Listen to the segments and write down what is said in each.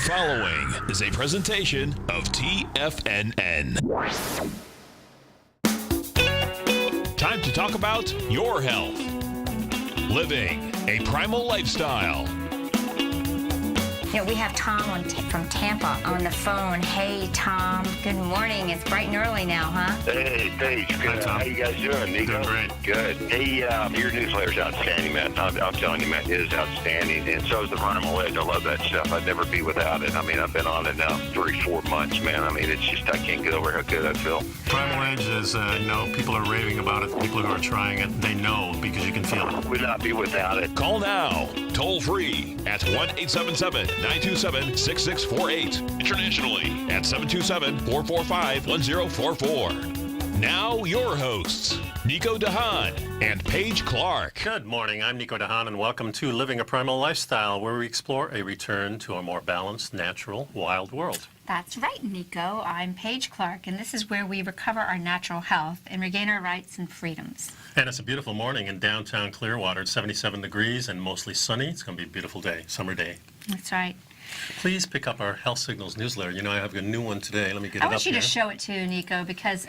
The following is a presentation of TFNN. Time to talk about your health. Living a primal lifestyle. You know, we have Tom from Tampa on the phone. Hey, Tom. Good morning. It's bright and early now, huh? Hey, Paige. Good. How you guys doing, Nico? Doing great. Good. Hey, your newsletter's outstanding, man. I'm telling you, man, it is outstanding. And so is the Primal Edge. I love that stuff. I'd never be without it. I mean, I've been on it now 3-4 months, man. I mean, it's just, I can't get over how good I feel. Primal Edge is, people are raving about it. People who are trying it, they know because you can feel it. Would not be without it. Call now, toll free at 1-877-927-6648. Internationally at 727-445-1044. Now your hosts, Nico Haan and Paige Clarke. Good morning. I'm Nico Haan, and welcome to Living a Primal Lifestyle, where we explore a return to a more balanced, natural, wild world. That's right, Nico. I'm Paige Clarke, and this is where we recover our natural health and regain our rights and freedoms. And it's a beautiful morning in downtown Clearwater. It's 77 degrees and mostly sunny. It's going to be a beautiful day, summer day. That's right. Please pick up our Health Signals newsletter. You know, I have a new one today. Let me get it up here. I want you to show it too, Nico, because,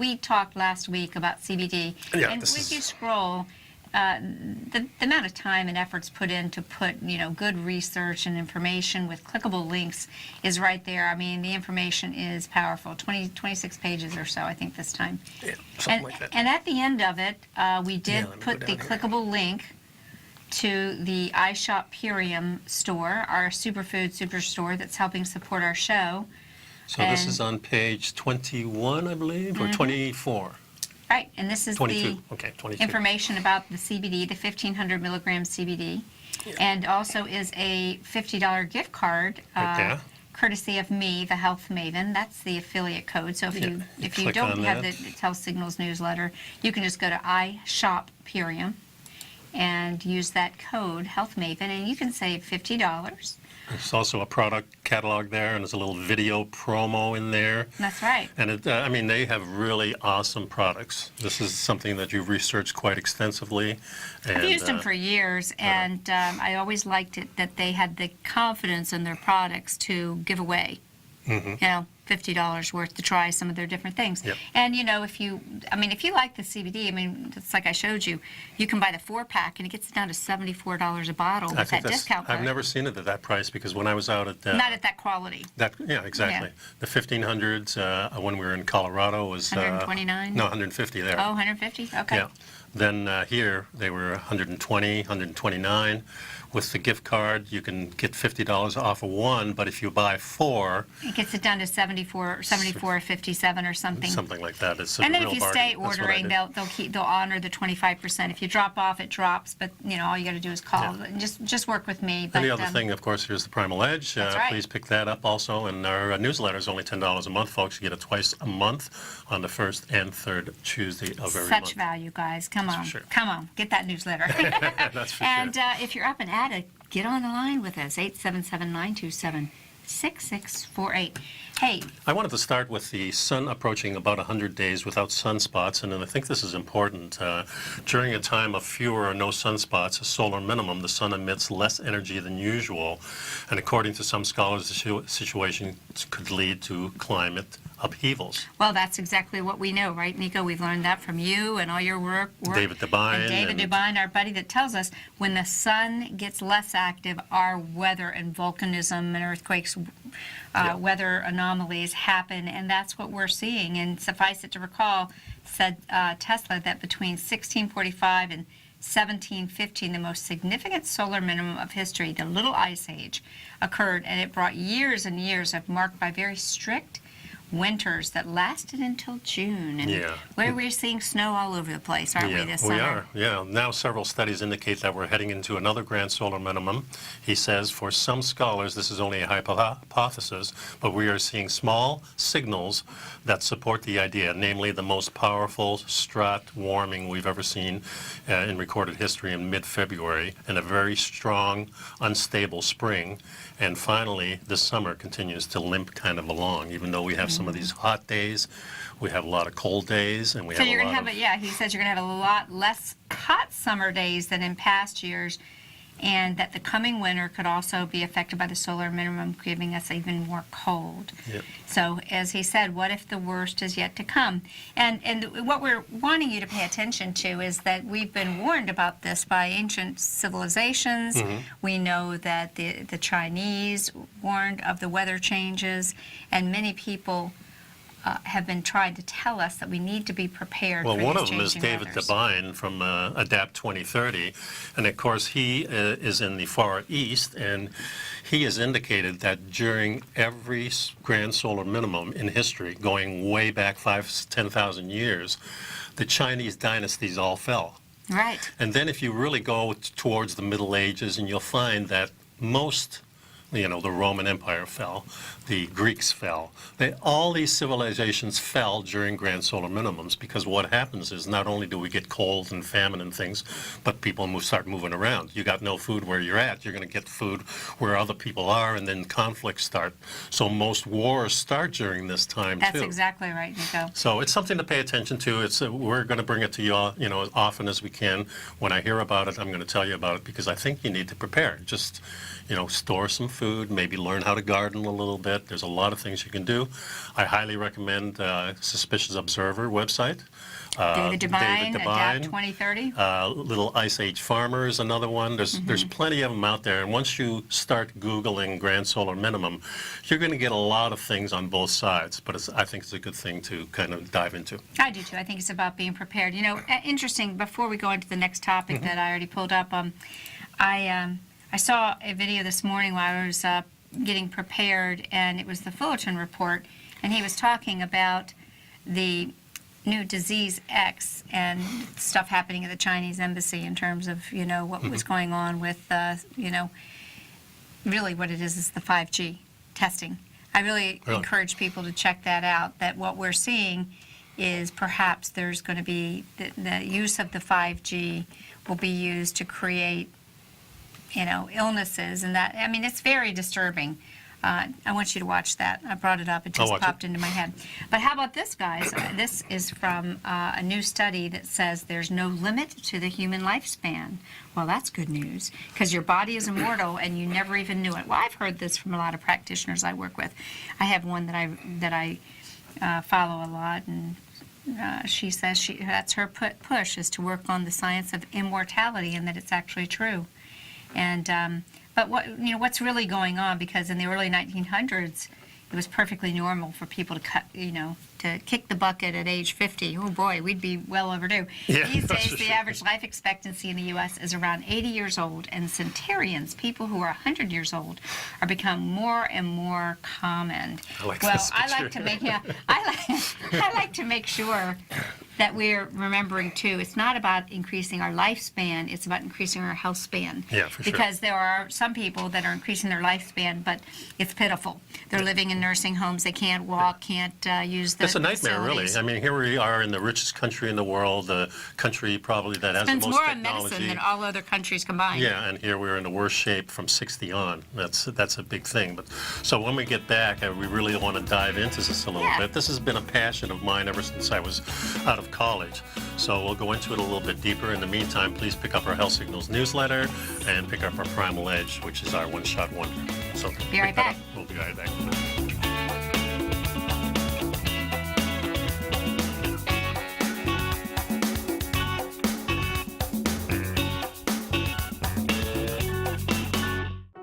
we talked last week about CBD. Yeah, and as you scroll, the amount of time and efforts put in to put, good research and information with clickable links is right there. I mean, the information is powerful. 26 pages or so, I think, this time. Yeah, something like that. And at the end of it, we did let me put go the down here. clickable link to the iShop Purium store, our superfood superstore that's helping support our show. So this is on page 21, I believe, or 24? Right, and this is 22. the Okay, 22. information about the CBD, the 1,500 milligram CBD, and also is a $50 gift card, Right there. courtesy of me, the Health Maven. That's the affiliate code. So if you click don't on have that. the Health Signals newsletter, you can just go to iShop Purium and use that code, Health Maven, and you can save $50. There's also a product catalog there, and there's a little video promo in there. That's right. And they have really awesome products. This is something that you've researched quite extensively. And, I've used them for years, and I always liked it that they had the confidence in their products to give away, $50 worth to try some of their different things. Yep. And, if you like the CBD, it's like I showed you, you can buy the 4-pack, and it gets down to $74 a bottle with that discount code. I've never seen it at that price, because when I was out at Not at that quality. exactly. Yeah. The 1500s when we were in Colorado was 129? No, 150 there. Oh, 150? Okay. Yeah. Then here they were 120, 129. With the gift card, you can get $50 off of one, but if you buy 4, It gets it down to 74.57 or something. something like that, it's a And then real if you bargain. stay That's what I ordering, did. they'll honor the 25%. If you drop off, it drops. But all you got to do is call. Yeah. Just work with me. And But, the other thing, of course, here's the Primal Edge. That's right. Please pick that up also. And our newsletter is only $10 a month, folks. You get it twice a month on the first and third Tuesday of every month. such value, guys. Come on, for sure. come on, get that newsletter. That's for And sure. if you're up and at it, get on the line with us. 877-927-6648. Hey, I wanted to start with the sun approaching about 100 days without sunspots, and I think this is important. During a time of fewer or no sunspots, a solar minimum, the sun emits less energy than usual, and according to some scholars, the situation could lead to climate upheavals. well, that's exactly what we know, right, Nico? We've learned that from you and all your work. David Devine And David and- Devine, our buddy, that tells us when the sun gets less active, our weather and volcanism and earthquakes, weather anomalies happen, and that's what we're seeing. And suffice it to recall, said Tesla, that between 1645 and 1715, the most significant solar minimum of history, the Little Ice Age, occurred, and it brought years and years of marked by very strict winters that lasted until June. And Yeah. where we're seeing snow all over the place, aren't we, this we summer? are. Yeah. Now several studies indicate that we're heading into another grand solar minimum. He says for some scholars this is only a hypothesis, but we are seeing small signals that support the idea, namely the most powerful strat warming we've ever seen in recorded history in mid-February, and a very strong, unstable spring. And finally, this summer continues to limp kind of along, even though we have some of these hot days. We have a lot of cold days, and we So have you're a going lot to have of... he says you're going to have a lot less hot summer days than in past years. and that the coming winter could also be affected by the solar minimum, giving us even more cold. Yep. So, as he said, what if the worst is yet to come? And what we're wanting you to pay attention to is that we've been warned about this by ancient civilizations. We know that the Chinese warned of the weather changes, and many people have been trying to tell us that we need to be prepared Well, for one these of them is changing David weathers. Devine from Adapt 2030, and of course he is in the Far East, and he has indicated that during every grand solar minimum in history, going way back 10,000 years, the Chinese dynasties all fell. Right. And then if you really go towards the Middle Ages, and you'll find that most, the Roman Empire fell, the Greeks fell. All these civilizations fell during grand solar minimums, because what happens is not only do we get cold and famine and things, but people start moving around. You got no food where you're at, you're going to get food where other people are, and then conflicts start. So most wars start during this time too. That's exactly right, Nico. So it's something to pay attention to. We're going to bring it to you all, as often as we can. When I hear about it, I'm going to tell you about it, because I think you need to prepare. Just, store some food, maybe learn how to garden a little bit. There's a lot of things you can do. I highly recommend Suspicious Observer website. David Devine, Adapt 2030. Little Ice Age Farmer is another one. There's plenty of them out there. And once you start Googling grand solar minimum, you're going to get a lot of things on both sides. But I think it's a good thing to kind of dive into. I do too. I think it's about being prepared. Interesting, before we go into the next topic that I already pulled up, I saw a video this morning while I was getting prepared, and it was the Fullerton report, and he was talking about the new disease X and stuff happening at the Chinese embassy in terms of, what was going on with, really what it is the 5G testing. I really encourage people to check that out, that what we're seeing is perhaps there's going to be the use of the 5G will be used to create illnesses, and that, it's very disturbing. I want you to watch that. I brought it up. It just popped into my head. But how about this, guys? This is from a new study that says there's no limit to the human lifespan. Well, that's good news, because your body is immortal and you never even knew it. Well, I've heard this from a lot of practitioners I work with. I have one that I follow a lot, and she says that's her push, is to work on the science of immortality, and that it's actually true. And but what's really going on, because in the early 1900s it was perfectly normal for people to kick the bucket at age 50. Oh boy, we'd be well overdue. Yeah, These days the average life expectancy in the U.S. is around 80 years old, and centenarians, people who are 100 years old, are becoming more and more common. I like to make sure that we're remembering too, it's not about increasing our lifespan, it's about increasing our health span. Yeah, for sure. Because there are some people that are increasing their lifespan, but it's pitiful. They're living in nursing homes, they can't walk, can't use the It's a nightmare, facilities. really. Here we are in the richest country in the world, the country probably that has the Spends most more on technology. medicine than all other countries combined. Yeah, and here we're in the worst shape from 60 on. That's a big thing. But so when we get back, we really want to dive into this a little bit. This has been a passion of mine ever since I was out of college. So we'll go into it a little bit deeper. In the meantime, please pick up our Health Signals newsletter and pick up our Primal Edge, which is our one-shot wonder. So Be right back. We'll be right back.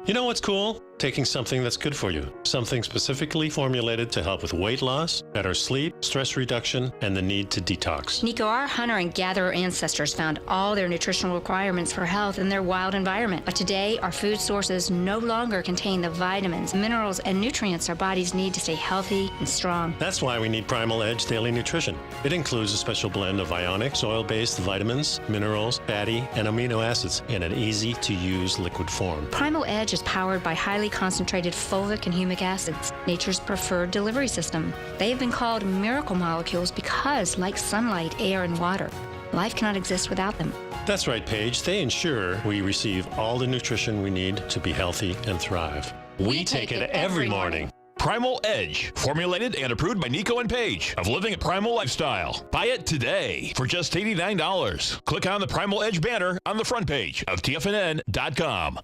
You know what's cool? Taking something that's good for you. Something specifically formulated to help with weight loss, better sleep, stress reduction, and the need to detox. Nico, our hunter and gatherer ancestors found all their nutritional requirements for health in their wild environment. But today, our food sources no longer contain the vitamins, minerals, and nutrients our bodies need to stay healthy and strong. That's why we need Primal Edge Daily Nutrition. It includes a special blend of ionic, soil-based vitamins, minerals, fatty, and amino acids in an easy-to-use liquid form. Primal Edge is powered by highly concentrated fulvic and humic acids, nature's preferred delivery system. They have been called miracle molecules because, like sunlight, air, and water, life cannot exist without them. That's right, Paige. They ensure we receive all the nutrition we need to be healthy and thrive. We take it every morning. Primal Edge, formulated and approved by Nico and Paige of Living a Primal Lifestyle. Buy it today for just $89. Click on the Primal Edge banner on the front page of TFNN.com.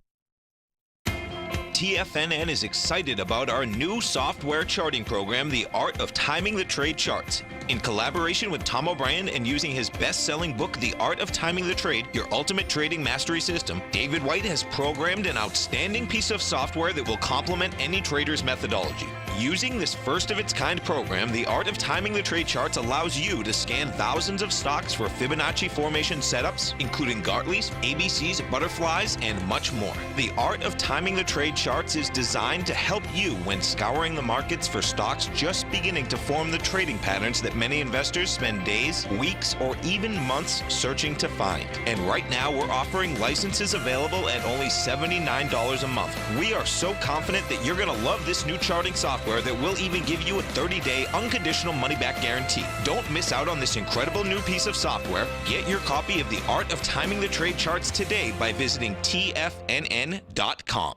TFNN is excited about our new software charting program, The Art of Timing the Trade Charts. In collaboration with Tom O'Brien and using his best-selling book, The Art of Timing the Trade, Your Ultimate Trading Mastery System, David White has programmed an outstanding piece of software that will complement any trader's methodology. Using this first-of-its-kind program, The Art of Timing the Trade Charts allows you to scan thousands of stocks for Fibonacci formation setups, including Gartleys, ABCs, butterflies, and much more. The Art of Timing the Trade Charts is designed to help you when scouring the markets for stocks just beginning to form the trading patterns that many investors spend days, weeks, or even months searching to find. And right now, we're offering licenses available at only $79 a month. We are so confident that you're going to love this new charting software that will even give you a 30-day unconditional money-back guarantee. Don't miss out on this incredible new piece of software. Get your copy of The Art of Timing the Trade Charts today by visiting TFNN.com.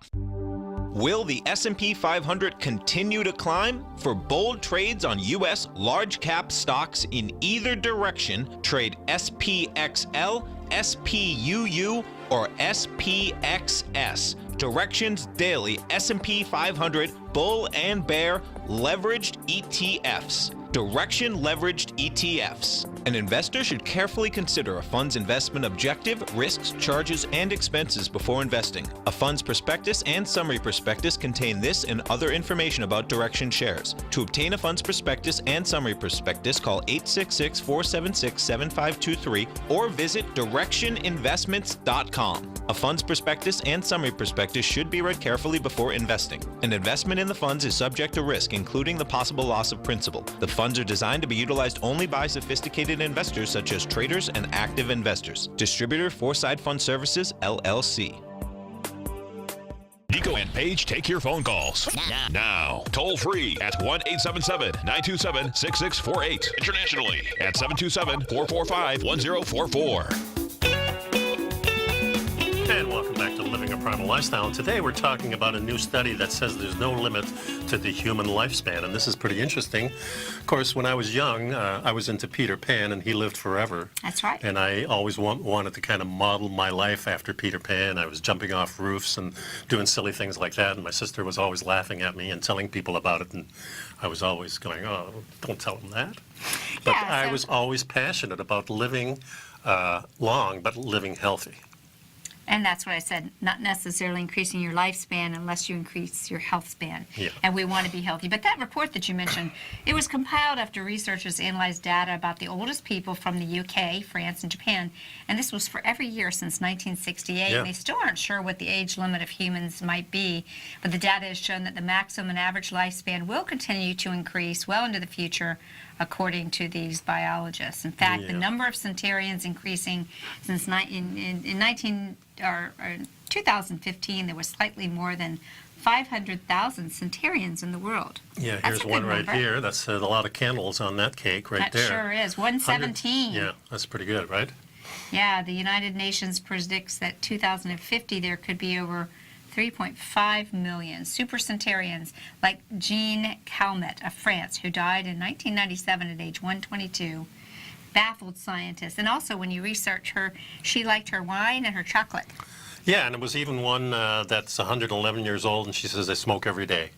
Will the S&P 500 continue to climb? For bold trades on U.S. large-cap stocks in either direction, trade SPXL, SPUU, or SPXS. Directions Daily S&P 500 Bull and Bear Leveraged ETFs. Direction Leveraged ETFs. An investor should carefully consider a fund's investment objective, risks, charges, and expenses before investing. A fund's prospectus and summary prospectus contain this and other information about Direction shares. To obtain a fund's prospectus and summary prospectus, call 866-476-7523 or visit directioninvestments.com. A fund's prospectus and summary prospectus should be read carefully before investing. An investment in the funds is subject to risk, including the possible loss of principal. The funds are designed to be utilized only by sophisticated investors such as traders and active investors. Distributor Foreside Fund Services, LLC. Nico and Paige take your phone calls now. Toll free at 1-877-927-6648. Internationally at 727-445-1044. And welcome back to Living a Primal Lifestyle. And today we're talking about a new study that says there's no limit to the human lifespan. And this is pretty interesting. Of course, when I was young, I was into Peter Pan, and he lived forever. That's right. And I always wanted to kind of model my life after Peter Pan. I was jumping off roofs and doing silly things like that. And my sister was always laughing at me and telling people about it. And I was always going, oh, don't tell them that. But Yeah, I was always passionate about living long, but living healthy. And that's what I said, not necessarily increasing your lifespan unless you increase your health span. Yeah. And we want to be healthy. But that report that you mentioned, it was compiled after researchers analyzed data about the oldest people from the UK, France, and Japan. And this was for every year since 1968. Yeah. And they still aren't sure what the age limit of humans might be. But the data has shown that the maximum and average lifespan will continue to increase well into the future, according to these biologists. In fact, the number of centenarians increasing since in 2015, there was slightly more than 500,000 centenarians in the world. Yeah, That's here's a good one right number. here. That's a lot of candles on that cake right That there. sure is. 117. Yeah, that's pretty good, right? Yeah, the United Nations predicts that 2050 there could be over 3.5 million supercentenarians, like Jean Calment of France, who died in 1997 at age 122. Baffled scientists. And also, when you research her, she liked her wine and her chocolate. Yeah, and it was even one that's 111 years old, and she says they smoke every day.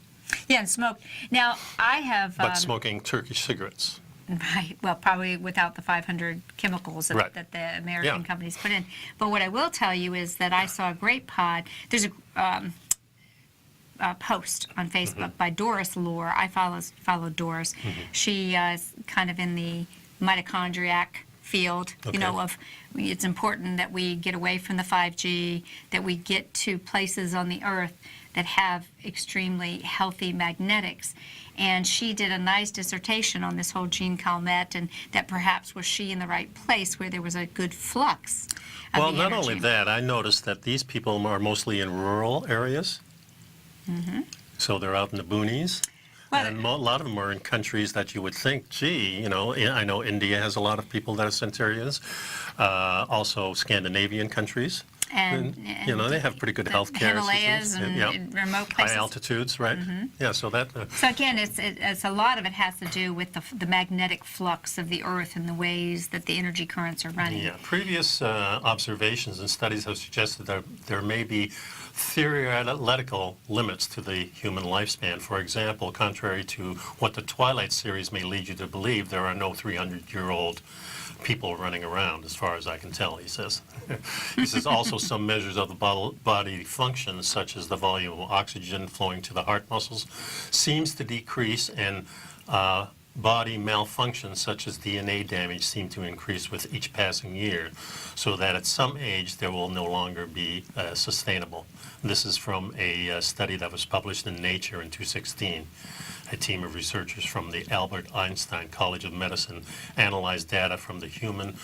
Yeah, and smoke. Now, I have... But smoking Turkish cigarettes. Right. Well, probably without the 500 chemicals that, that the American companies put in. But what I will tell you is that I saw a great pod. There's a post on Facebook by Doris Lohr. I follow Doris. She is kind of in the mitochondriac field, you know, of it's important that we get away from the 5G, that we get to places on the earth that have extremely healthy magnetics. And she did a nice dissertation on this whole Jean Calment, and that perhaps was she in the right place where there was a good flux of Well, the not energy. only that, I noticed that these people are mostly in rural areas. So they're out in the boonies. Well, And a lot of them are in countries that you would think, gee, you know, I know India has a lot of people that are centenarians, also Scandinavian countries. And, you know, they have pretty good health care Himalayas systems. and remote places. High altitudes, right? Yeah, so that... So again, it's a lot of it has to do with the magnetic flux of the Earth and the ways that the energy currents are running. Yeah, previous observations and studies have suggested that there may be theoretical limits to the human lifespan. For example, contrary to what the Twilight series may lead you to believe, there are no 300-year-old people running around, as far as I can tell, he says. He says also some measures of the body function, such as the volume of oxygen flowing to the heart muscles, seems to decrease, and body malfunctions such as DNA damage seem to increase with each passing year, so that at some age there will no longer be sustainable. This is from a study that was published in Nature in 2016. A team of researchers from the Albert Einstein College of Medicine analyzed data from the Human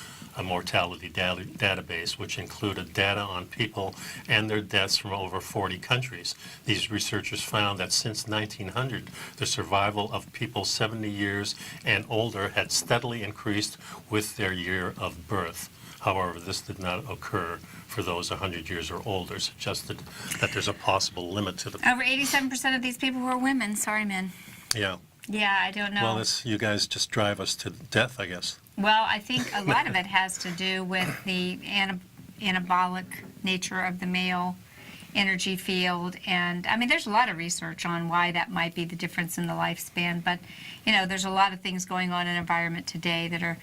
Mortality Database, which included data on people and their deaths from over 40 countries. These researchers found that since 1900, the survival of people 70 years and older had steadily increased with their year of birth. However, this did not occur for those 100 years or older, suggested that there's a possible limit to the... Over 87% of these people were women. Sorry, men. Yeah. Yeah, I don't know. Well, you guys just drive us to death, I guess. Well, I think a lot of it has to do with the anabolic nature of the male energy field. And, I mean, there's a lot of research on why that might be the difference in the lifespan. But, you know, there's a lot of things going on in the environment today that are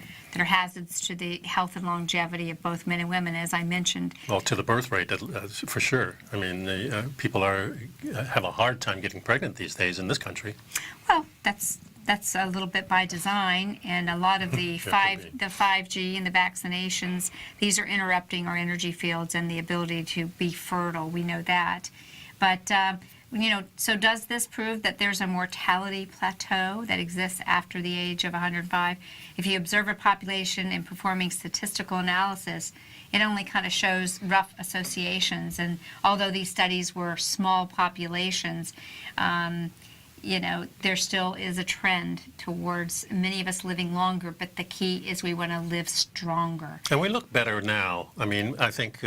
hazards to the health and longevity of both men and women, as I mentioned. Well, to the birth rate, for sure. I mean, people have a hard time getting pregnant these days in this country. Well, that's a little bit by design, and a lot of the 5G and the vaccinations, these are interrupting our energy fields and the ability to be fertile. We know that. But, you know, so does this prove that there's a mortality plateau that exists after the age of 105? If you observe a population in performing statistical analysis, it only kind of shows rough associations. And although these studies were small populations, you know, there still is a trend towards many of us living longer, but the key is we want to live stronger. And we look better now. I mean, I think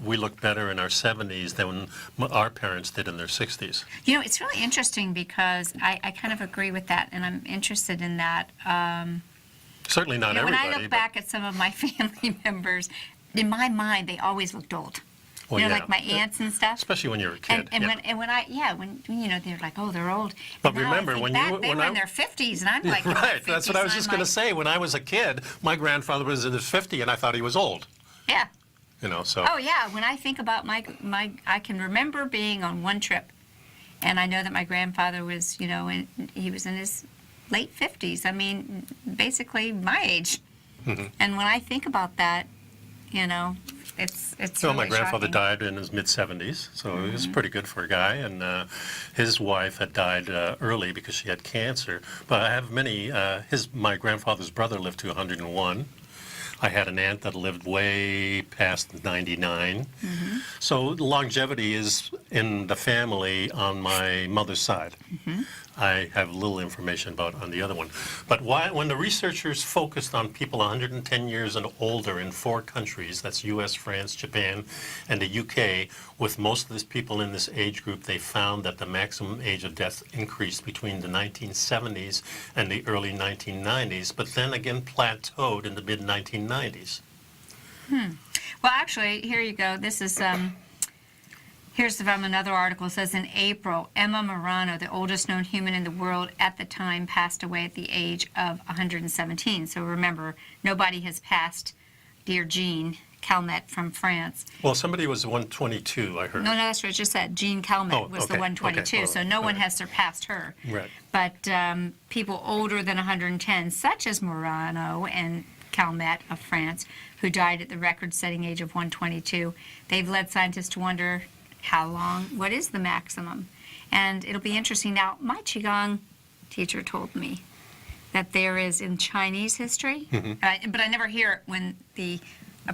we look better in our 70s than our parents did in their 60s. You know, it's really interesting because I kind of agree with that, and I'm interested in that. Certainly not everybody. When I look back at some of my family members, in my mind, they always looked old. Well, you know, yeah. like my aunts and stuff. Especially when you're a kid. And when you know, they're like, oh, they're old. But And now I remember, think when back, you- they when were I- in their 50s, and I'm like, in my Right, that's what I was 50s, just and going I'm to say. When I was a kid, my grandfather was in his 50s, and I thought he was old. Yeah. You know, so... Oh, yeah. When I think about I can remember being on one trip, and I know that my grandfather was, you know, he was in his late 50s. I mean, basically my age. Mm-hmm. And when I think about that, you know, it's So really my grandfather shocking. died in his mid-70s, so it was pretty good for a guy. And his wife had died early because she had cancer. But I have many. My grandfather's brother lived to 101. I had an aunt that lived way past 99. Mm-hmm. So longevity is in the family on my mother's side. Mm-hmm. I have little information about on the other one. But when the researchers focused on people 110 years and older in 4 countries, that's U.S., France, Japan, and the U.K., with most of these people in this age group, they found that the maximum age of death increased between the 1970s and the early 1990s, but then again plateaued in the mid-1990s. Well, actually, here you go. This is... Here's from another article. It says, in April, Emma Morano, the oldest known human in the world at the time, passed away at the age of 117. So remember, nobody has passed dear Jean Calmette from France. Well, somebody was 122, I heard. No, that's what I just said. Jean Calmette Oh, was the okay, 122, okay. so no one All right. has surpassed her. Right. But people older than 110, such as Morano and Calmette of France, who died at the record-setting age of 122, they've led scientists to wonder how long, what is the maximum? And it'll be interesting. Now, my Qigong teacher told me that there is in Chinese history, but I never hear it when the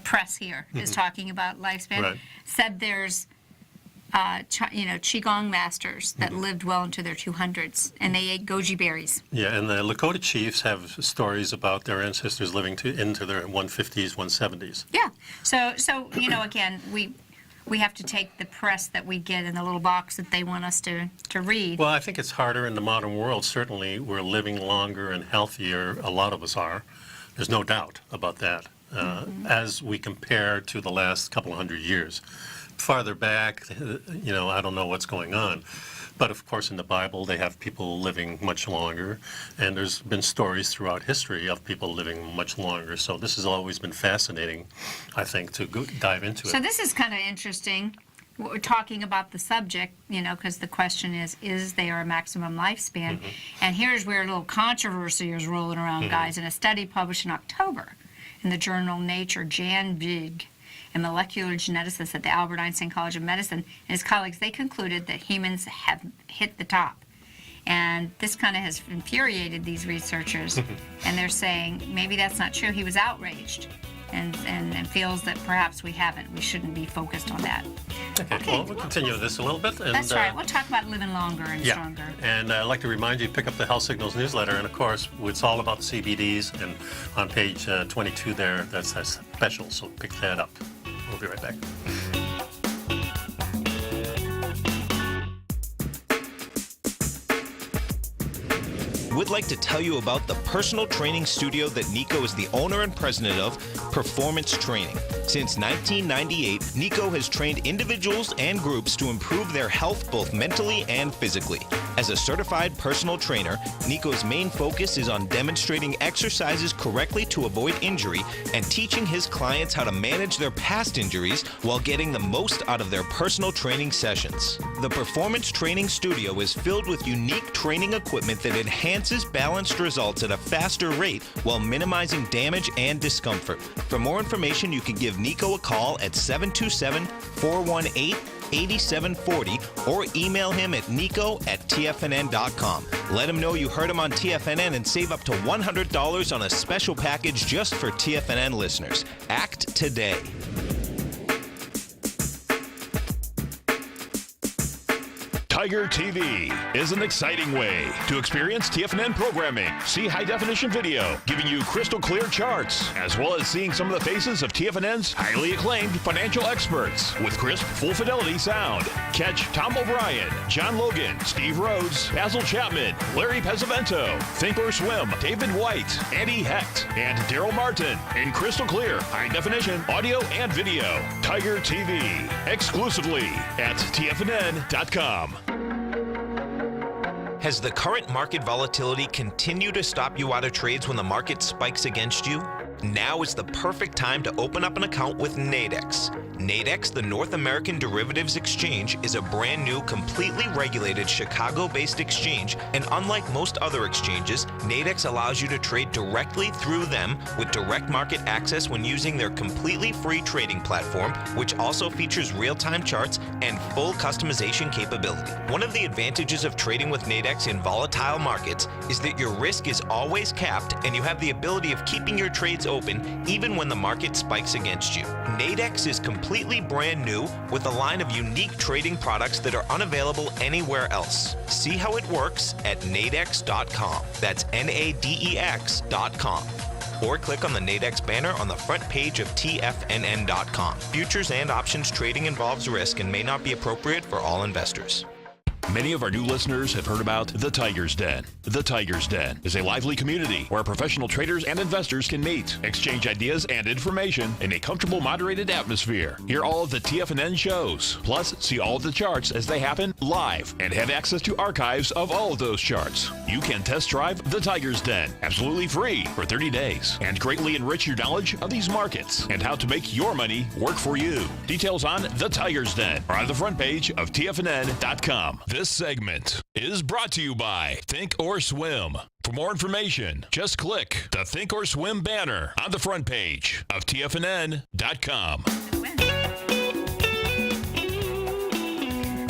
press here is talking about lifespan, Right. said there's, Qigong masters that lived well into their 200s, and they ate goji berries. Yeah, and the Lakota chiefs have stories about their ancestors living into their 150s, 170s. Yeah. So you know, again, we have to take the press that we get in the little box that they want us to read. Well, I think it's harder in the modern world. Certainly, we're living longer and healthier. A lot of us are. There's no doubt about that. As we compare to the last couple of hundred years. Farther back, I don't know what's going on. But of course, in the Bible, they have people living much longer, and there's been stories throughout history of people living much longer. So this has always been fascinating, I think, to dive into it. So this is kind of interesting. We're talking about the subject, because the question is there a maximum lifespan? And here's where a little controversy is rolling around, guys. In a study published in October in the journal Nature, Jan Big, a molecular geneticist at the Albert Einstein College of Medicine, and his colleagues, they concluded that humans have hit the top. And this kind of has infuriated these researchers, and they're saying maybe that's not true. He was outraged and feels that perhaps we haven't. We shouldn't be focused on that. Okay. Well, we'll continue this a little bit. And, that's right. We'll talk about living longer and stronger. And I'd like to remind you to pick up the Health Signals newsletter. And, of course, it's all about CBDs. And on page 22 there, that's a special. So pick that up. We'll be right back. We'd like to tell you about the personal training studio that Nico is the owner and president of, Performance Training. Since 1998, Nico has trained individuals and groups to improve their health both mentally and physically. As a certified personal trainer, Nico's main focus is on demonstrating exercises correctly to avoid injury and teaching his clients how to manage their past injuries while getting the most out of their personal training sessions. The Performance Training Studio is filled with unique training equipment that enhances balanced results at a faster rate while minimizing damage and discomfort. For more information, you can give Nico a call at 727-418-8740 or email him at nico@tfnn.com. Let him know you heard him on TFNN and save up to $100 on a special package just for TFNN listeners. Act today. Tiger TV is an exciting way to experience TFNN programming. See high-definition video, giving you crystal clear charts, as well as seeing some of the faces of TFNN's highly acclaimed financial experts with crisp, full-fidelity sound. Catch Tom O'Brien, John Logan, Steve Rhodes, Basil Chapman, Larry Pesavento, Think or Swim, David White, Andy Hecht, and Daryl Martin in crystal clear, high-definition audio and video. Tiger TV, exclusively at TFNN.com. Has the current market volatility continued to stop you out of trades when the market spikes against you? Now is the perfect time to open up an account with Nadex. Nadex, the North American Derivatives Exchange, is a brand new, completely regulated Chicago-based exchange, and unlike most other exchanges, Nadex allows you to trade directly through them with direct market access when using their completely free trading platform, which also features real-time charts and full customization capability. One of the advantages of trading with Nadex in volatile markets is that your risk is always capped and you have the ability of keeping your trades open even when the market spikes against you. Nadex is completely brand new with a line of unique trading products that are unavailable anywhere else. See how it works at nadex.com. That's NADEX.com. Or click on the Nadex banner on the front page of TFNN.com. Futures and options trading involves risk and may not be appropriate for all investors. Many of our new listeners have heard about The Tiger's Den. The Tiger's Den is a lively community where professional traders and investors can meet, exchange ideas and information in a comfortable, moderated atmosphere. Hear all of the TFNN shows, plus see all of the charts as they happen live and have access to archives of all of those charts. You can test drive The Tiger's Den absolutely free for 30 days and greatly enrich your knowledge of these markets and how to make your money work for you. Details on The Tiger's Den are on the front page of TFNN.com. This segment is brought to you by Think or Swim. For more information, just click the Think or Swim banner on the front page of TFNN.com.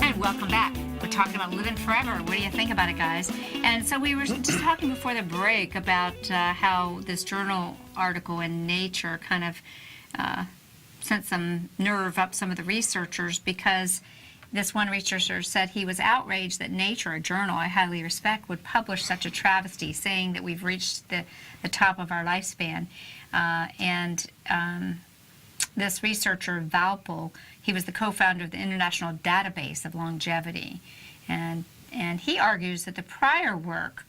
And welcome back. We're talking about living forever. What do you think about it, guys? And so we were just talking before the break about how this journal article in Nature kind of sent some nerve up some of the researchers, because this one researcher said he was outraged that Nature, a journal I highly respect, would publish such a travesty, saying that we've reached the top of our lifespan. this researcher, Valpel, he was the co-founder of the International Database of Longevity. And he argues that the prior work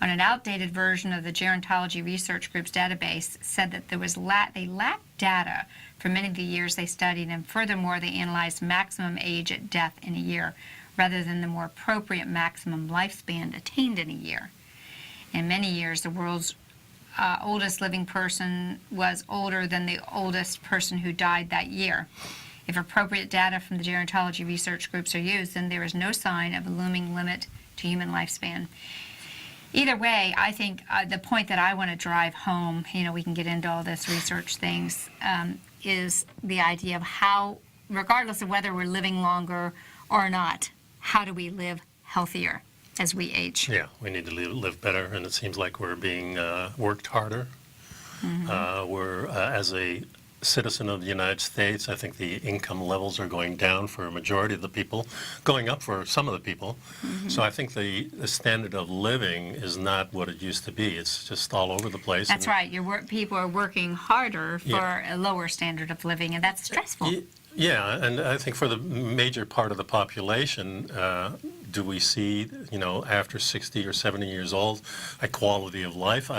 on an outdated version of the Gerontology Research Group's database said that they lacked data for many of the years they studied, and furthermore, they analyzed maximum age at death in a year rather than the more appropriate maximum lifespan attained in a year. In many years, the world's oldest living person was older than the oldest person who died that year. If appropriate data from the gerontology research groups are used, then there is no sign of a looming limit to human lifespan. Either way, I think the point that I want to drive home, we can get into all this research things, is the idea of how, regardless of whether we're living longer or not, how do we live healthier as we age? Yeah, we need to live better, and it seems like we're being worked harder. We're, as a citizen of the United States, I think the income levels are going down for a majority of the people, going up for some of the people. So I think the standard of living is not what it used to be. It's just all over the place. That's right. People are working harder for a lower standard of living, and that's stressful. Yeah, and I think for the major part of the population, do we see, after 60 or 70 years old, a quality of life?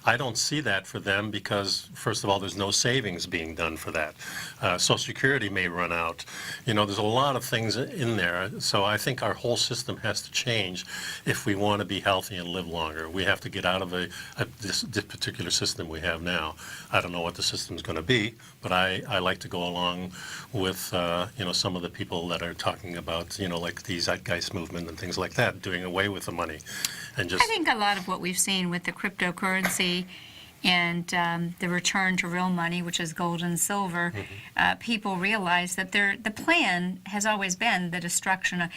I don't see that for them because, first of all, there's no savings being done for that. Social Security may run out. There's a lot of things in there. So I think our whole system has to change if we want to be healthy and live longer. We have to get out of this particular system we have now. I don't know what the system's going to be, but I like to go along with, some of the people that are talking about, like the Zeitgeist movement and things like that, doing away with the money. And just, I think a lot of what we've seen with the cryptocurrency and the return to real money, which is gold and silver, people realize that the plan has always been the destruction of,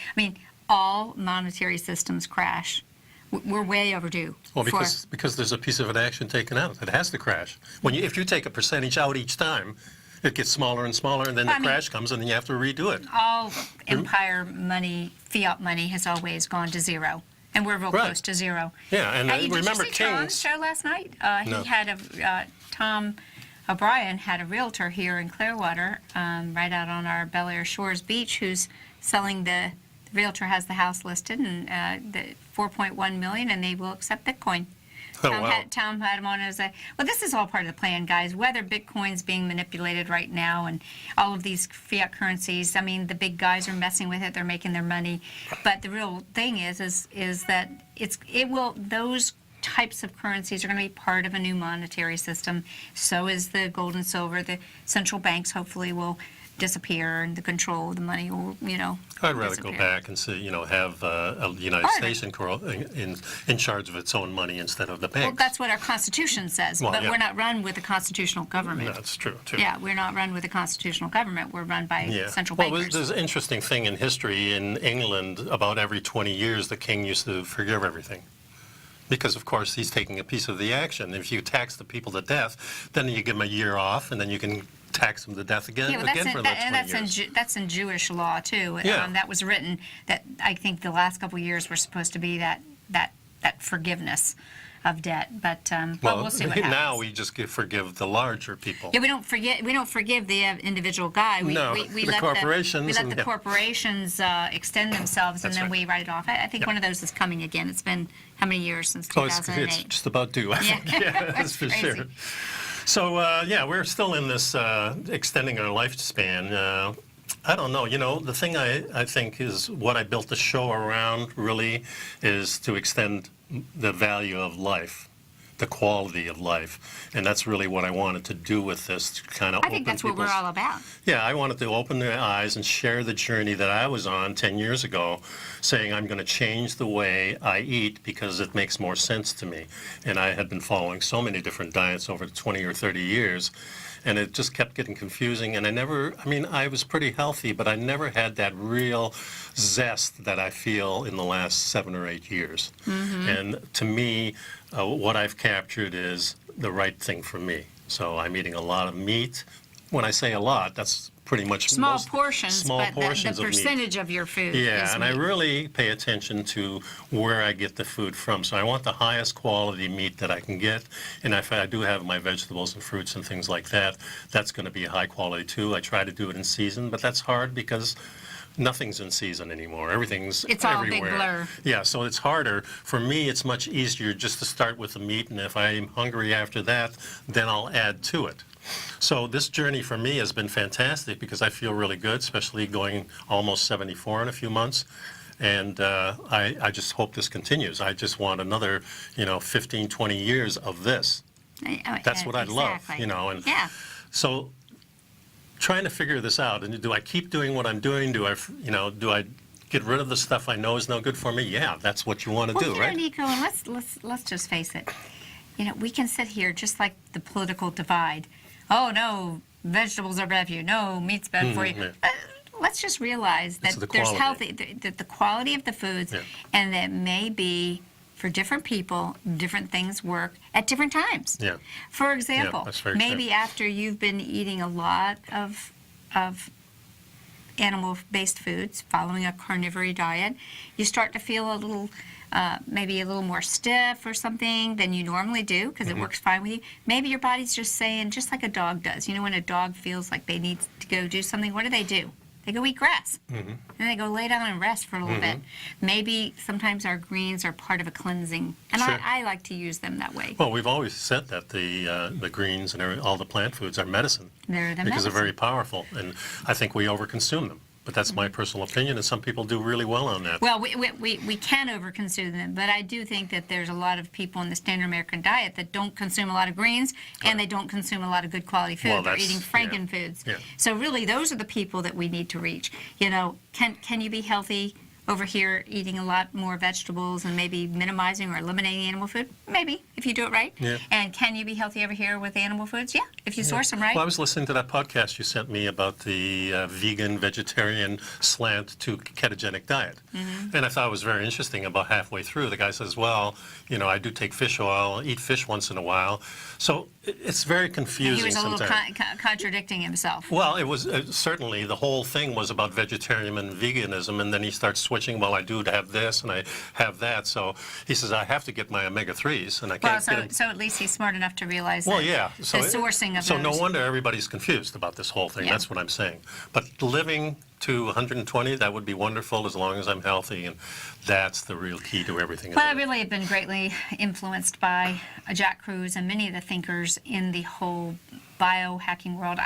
all monetary systems crash. We're way overdue. Well, because there's a piece of an action taken out. It has to crash. If you take a percentage out each time, it gets smaller and smaller, and then the crash comes, and then you have to redo it. All empire money, fiat money, has always gone to zero, and we're real close to zero. Yeah, and remember did you see Tom's show last night? No. He had Tom O'Brien had a realtor here in Clearwater, right out on our Bel Air Shores beach, who's selling the realtor has the house listed, and the $4.1 million, and they will accept Bitcoin. Tom had him on as this is all part of the plan, guys. Whether Bitcoin's being manipulated right now and all of these fiat currencies, the big guys are messing with it. They're making their money. But the real thing is that those types of currencies are going to be part of a new monetary system. So is the gold and silver. The central banks hopefully will disappear, and the control of the money will, I'd rather disappear. go back and say, have the United States in charge of its own money instead of the banks. Well, that's what our Constitution says, but we're not run with a constitutional government. That's true, too. Yeah, we're not run with a constitutional government. We're run by central bankers. Well, there's an interesting thing in history in England. About every 20 years, the king used to forgive everything. Because, of course, he's taking a piece of the action. If you tax the people to death, then you give them a year off, and then you can tax them to death again for another 20 years. That's in Jewish law, too. Yeah. That was written, that I think the last couple of years were supposed to be that forgiveness of debt. But we'll see what happens. Now we just forgive the larger people. Yeah, we don't forgive the individual guy. We let corporations. We let the corporations extend themselves, and then we write it off. I think one of those is coming again. It's been how many years since 2008? It's just about due, I think. Yeah, that's for crazy. sure. So, we're still in this extending our lifespan. I don't know. The thing I think is what I built the show around really is to extend the value of life, the quality of life. And that's really what I wanted to do with this, to kind of I think that's what we're all about. Yeah, I wanted to open their eyes and share the journey that I was on 10 years ago, saying I'm going to change the way I eat because it makes more sense to me. And I had been following so many different diets over 20 or 30 years, and it just kept getting confusing. And I was pretty healthy, but I never had that real zest that I feel in the last 7 or 8 years. And to me, what I've captured is the right thing for me. So I'm eating a lot of meat. When I say a lot, that's pretty much Small portions, small but portions the of meat. percentage of your food is Yeah, and I meat. really pay attention to where I get the food from. So I want the highest quality meat that I can get. And if I do have my vegetables and fruits and things like that, that's going to be high quality too. I try to do it in season, but that's hard because nothing's in season anymore. Everything's It's all a big everywhere. blur. Yeah, so it's harder. For me, it's much easier just to start with the meat, and if I'm hungry after that, then I'll add to it. So this journey for me has been fantastic because I feel really good, especially going almost 74 in a few months. And I just hope this continues. I just want another, 15, 20 years of this. That's what I'd love, And Yeah. so trying to figure this out, and do I keep doing what I'm doing? Do I get rid of the stuff I know is no good for me? Yeah, that's what you want to do, right? Nico, and let's just face it. We can sit here just like the political divide. Oh no, vegetables are bad for you. No, meat's bad for you. Yeah. Let's just realize that the there's quality. the quality of the foods, Yeah. and that maybe for different people, different things work at different times. Yeah. For example, that's very maybe true. after you've been eating a lot of animal-based foods, following a carnivore diet, you start to feel a little, maybe a little more stiff or something than you normally do because it works fine with you. Maybe your body's just saying, just like a dog does. When a dog feels like they need to go do something, what do? They go eat grass. And they go lay down and rest for a little bit. Maybe sometimes our greens are part of a cleansing. And Sure. I like to use them that way. Well, we've always said that the greens and all the plant foods are medicine. They're the because they're very medicine. powerful, and I think we overconsume them. But that's my personal opinion, and some people do really well on that. Well, we can overconsume them, but I do think that there's a lot of people in the standard American diet that don't consume a lot of greens, and they don't consume a lot of good quality food. Well, They're that's- eating frankenfoods. yeah. So really, those are the people that we need to reach. Can you be healthy over here eating a lot more vegetables and maybe minimizing or eliminating animal food? Maybe, if you do it right. Yeah. And can you be healthy over here with animal foods? Yeah, if you source them right. Well, I was listening to that podcast you sent me about the vegan, vegetarian slant to ketogenic diet. And I thought it was very interesting. About halfway through, the guy says, well, I do take fish oil, I'll eat fish once in a while. So it's very confusing He was a little sometimes. contradicting himself. Well, it was certainly the whole thing was about vegetarian and veganism, and then he starts switching. Well, I do have this and I have that. So he says I have to get my omega-3s, and I Well, can't get them. so at least he's smart enough to realize Well, that yeah. the sourcing of so those. no wonder everybody's confused about this whole thing. Yeah. That's what I'm saying. But living to 120, that would be wonderful as long as I'm healthy, and that's the real key to everything. Well, I really have been greatly influenced by Jack Kruse and many of the thinkers in the whole biohacking world,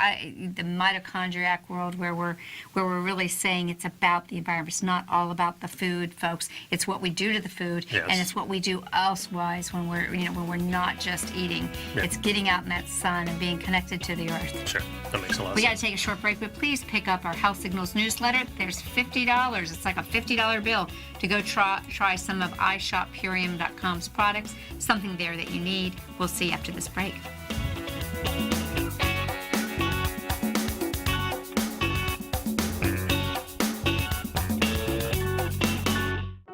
the mitochondriac world, where we're really saying it's about the environment. It's not all about the food, folks. It's what we do to the food, Yes. and it's what we do elsewise when we're not just eating. Yeah. It's getting out in that sun and being connected to the earth. Sure, that makes a lot of We got sense. to take a short break, but please pick up our Health Signals newsletter. There's $50. It's like a $50 bill to go try some of iShopPurium.com's products. Something there that you need. We'll see you after this break.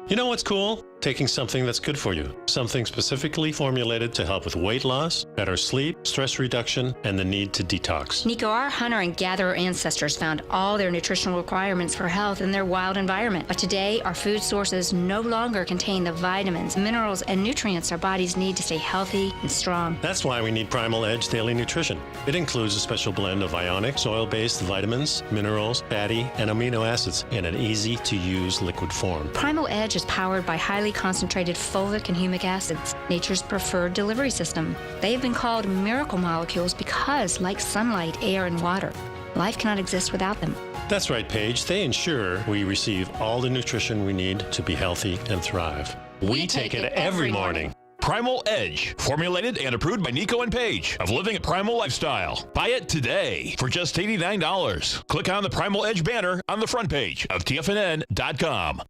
You know what's cool? Taking something that's good for you. Something specifically formulated to help with weight loss, better sleep, stress reduction, and the need to detox. Nico, our hunter and gatherer ancestors found all their nutritional requirements for health in their wild environment. But today, our food sources no longer contain the vitamins, minerals, and nutrients our bodies need to stay healthy and strong. That's why we need Primal Edge Daily Nutrition. It includes a special blend of ionic, soil-based vitamins, minerals, fatty, and amino acids in an easy-to-use liquid form. Primal Edge is powered by highly concentrated fulvic and humic acids, nature's preferred delivery system. They have been called miracle molecules because, like sunlight, air, and water, life cannot exist without them. That's right, Paige. They ensure we receive all the nutrition we need to be healthy and thrive. We take it every morning. Primal Edge, formulated and approved by Nico and Paige of Living a Primal Lifestyle. Buy it today for just $89. Click on the Primal Edge banner on the front page of TFNN.com.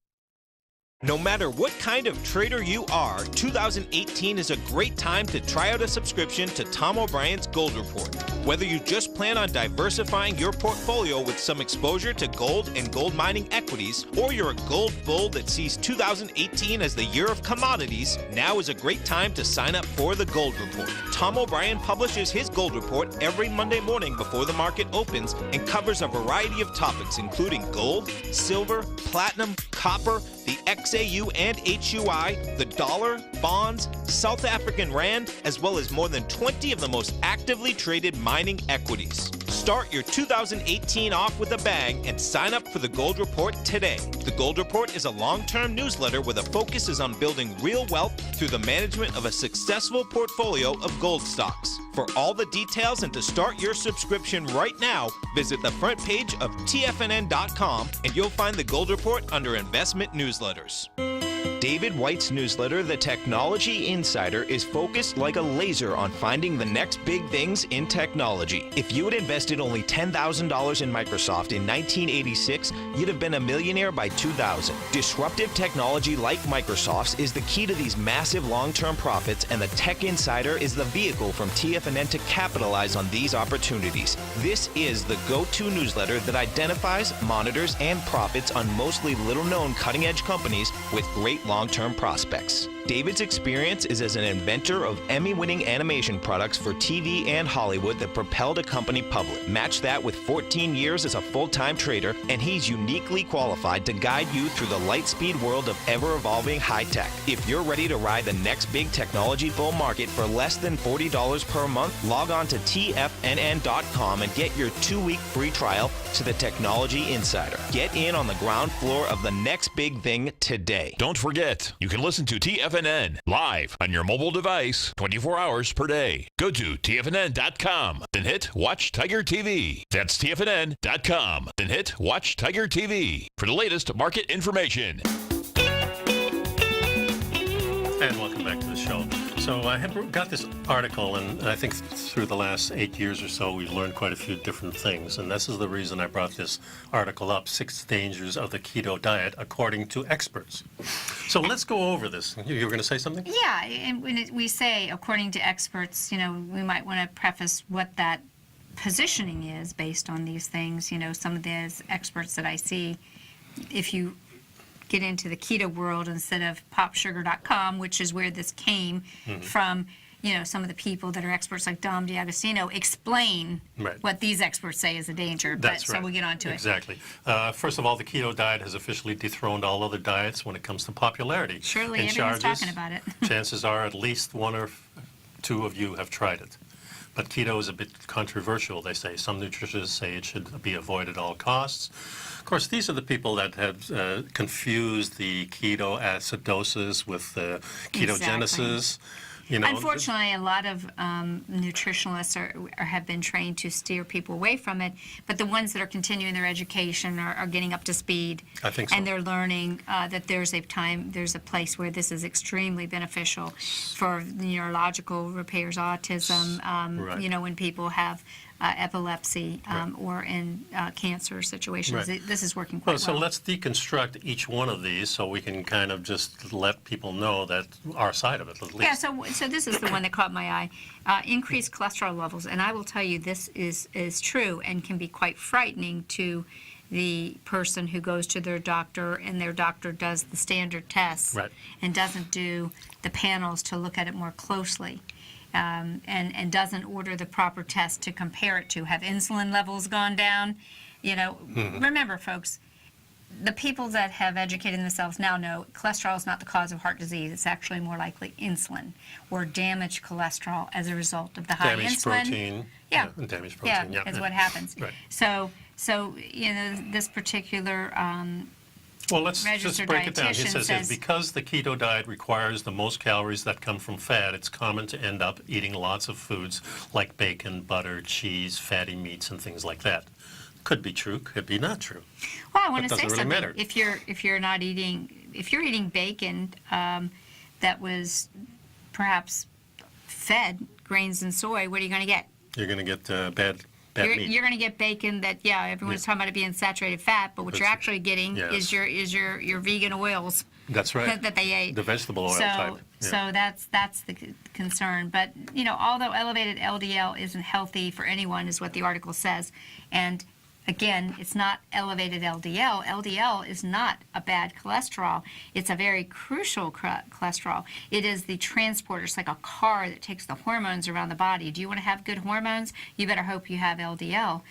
No matter what kind of trader you are, 2018 is a great time to try out a subscription to Tom O'Brien's Gold Report. Whether you just plan on diversifying your portfolio with some exposure to gold and gold mining equities, or you're a gold bull that sees 2018 as the year of commodities, now is a great time to sign up for the Gold Report. Tom O'Brien publishes his Gold Report every Monday morning before the market opens and covers a variety of topics including gold, silver, platinum, copper, the XAU and HUI, the dollar, bonds, South African rand, as well as more than 20 of the most actively traded mining equities. Start your 2018 off with a bang and sign up for the Gold Report today. The Gold Report is a long-term newsletter where the focus is on building real wealth through the management of a successful portfolio of gold stocks. For all the details and to start your subscription right now, visit the front page of TFNN.com and you'll find the Gold Report under Investment Newsletters. David White's newsletter, The Technology Insider, is focused like a laser on finding the next big things in technology. If you had invested only $10,000 in Microsoft in 1986, you'd have been a millionaire by 2000. Disruptive technology like Microsoft's is the key to these massive long-term profits, and the Tech Insider is the vehicle from TFNN to capitalize on these opportunities. This is the go-to newsletter that identifies, monitors, and profits on mostly little-known cutting-edge companies with great long-term prospects. David's experience is as an inventor of Emmy-winning animation products for TV and Hollywood that propelled a company public. Match that with 14 years as a full-time trader, and he's uniquely qualified to guide you through the light-speed world of ever-evolving high-tech. If you're ready to ride the next big technology bull market for less than $40 per month, log on to TFNN.com and get your 2-week free trial to the Technology Insider. Get in on the ground floor of the next big thing today. Don't forget, you can listen to TFNN live on your mobile device 24 hours per day. Go to TFNN.com, then hit Watch Tiger TV. That's TFNN.com, then hit Watch Tiger TV for the latest market information. And welcome back to the show. So I have got this article, and I think through the last 8 years or so, we've learned quite a few different things. And this is the reason I brought this article up, 6 Dangers of the Keto Diet, according to experts. So let's go over this. You were going to say something? Yeah, and when we say, according to experts, you know, we might want to preface what that positioning is based on these things. You know, some of these experts that I see, if you get into the keto world instead of popsugar.com, which is where this came from, you know, some of the people that are experts like Dom D'Agostino explain what these experts say is a danger. That's right. So we'll get on to it. Exactly. First of all, the keto diet has officially dethroned all other diets when it comes to popularity. Surely and everyone's charges. talking about it. Chances are at least 1 or 2 of you have tried it. But keto is a bit controversial, they say. Some nutritionists say it should be avoided at all costs. Of course, these are the people that have confused the ketoacidosis with ketogenesis. You know, unfortunately, a lot of nutritionalists have been trained to steer people away from it, but the ones that are continuing their education are getting up to speed. I think so. And they're learning that there's a place where this is extremely beneficial for neurological repairs, autism, you know, when people have epilepsy or in cancer situations. This is working quite well. So let's deconstruct each one of these so we can kind of just let people know that our side of it, at least. Yeah, so this is the one that caught my eye. Increased cholesterol levels. And I will tell you this is true and can be quite frightening to the person who goes to their doctor and their doctor does the standard tests and doesn't do the panels to look at it more closely. And doesn't order the proper test to compare it to. Have insulin levels gone down? You know, remember, folks, the people that have educated themselves now know cholesterol is not the cause of heart disease. It's actually more likely insulin or damaged cholesterol as a result of the high damaged insulin. Protein. Yeah. Damaged protein. Yeah, is what happens. Right. So you know, this particular well, let's just break it down. He dietitian says because the keto diet requires the most calories that come from fat, it's common to end up eating lots of foods like bacon, butter, cheese, fatty meats, and things like that. Could be true, could be not true. Well, I want to say really something. Matter. If you're eating bacon that was perhaps fed grains and soy, what are you going to get? You're going to get bad meat. You're going to get bacon that, everyone's talking about it being saturated fat, but what you're actually getting is your vegan oils. That's right. That they ate. The vegetable oil type. So that's the concern. But, although elevated LDL isn't healthy for anyone, is what the article says. And again, it's not elevated LDL. LDL is not a bad cholesterol. It's a very crucial cholesterol. It is the transporter. It's like a car that takes the hormones around the body. Do you want to have good hormones? You better hope you have LDL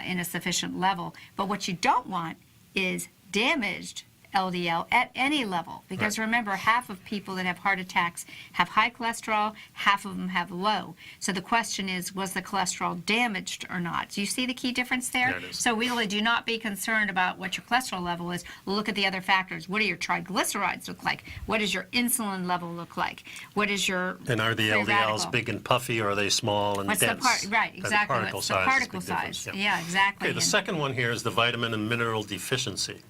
in a sufficient level. But what you don't want is damaged LDL at any level, because remember, half of people that have heart attacks have high cholesterol, half of them have low. So the question is, was the cholesterol damaged or not? Do you see the key difference there? There it is. So really do not be concerned about what your cholesterol level is. Look at the other factors. What do your triglycerides look like? What does your insulin level look like? What is your And are the free LDLs radical? big and puffy, or are they small and What's dense? right, exactly. The particle What's size the particle is a big size? difference, Yeah, exactly. Okay, the And- second one here is the vitamin and mineral deficiency,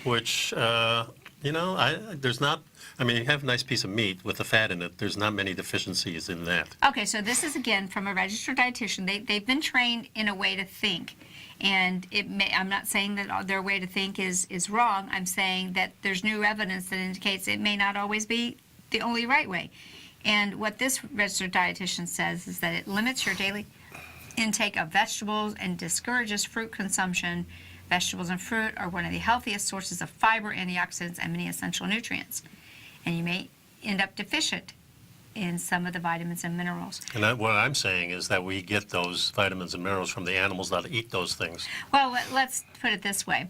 which, there's not, you have a nice piece of meat with the fat in it. There's not many deficiencies in that. Okay, so this is again from a registered dietitian. They've been trained in a way to think, and I'm not saying that their way to think is wrong. I'm saying that there's new evidence that indicates it may not always be the only right way. And what this registered dietitian says is that it limits your daily intake of vegetables and discourages fruit consumption. Vegetables and fruit are one of the healthiest sources of fiber, antioxidants, and many essential nutrients. And you may end up deficient in some of the vitamins and minerals. And what I'm saying is that we get those vitamins and minerals from the animals that eat those things. Well, let's put it this way.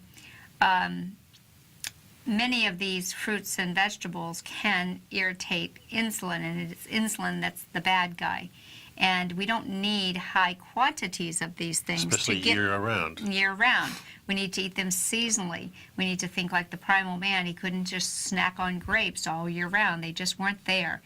Many of these fruits and vegetables can irritate insulin, and it's insulin that's the bad guy. And we don't need high quantities of these things Especially to get year-round. Year-round. We need to eat them seasonally. We need to think like the primal man. He couldn't just snack on grapes all year round. They just weren't there.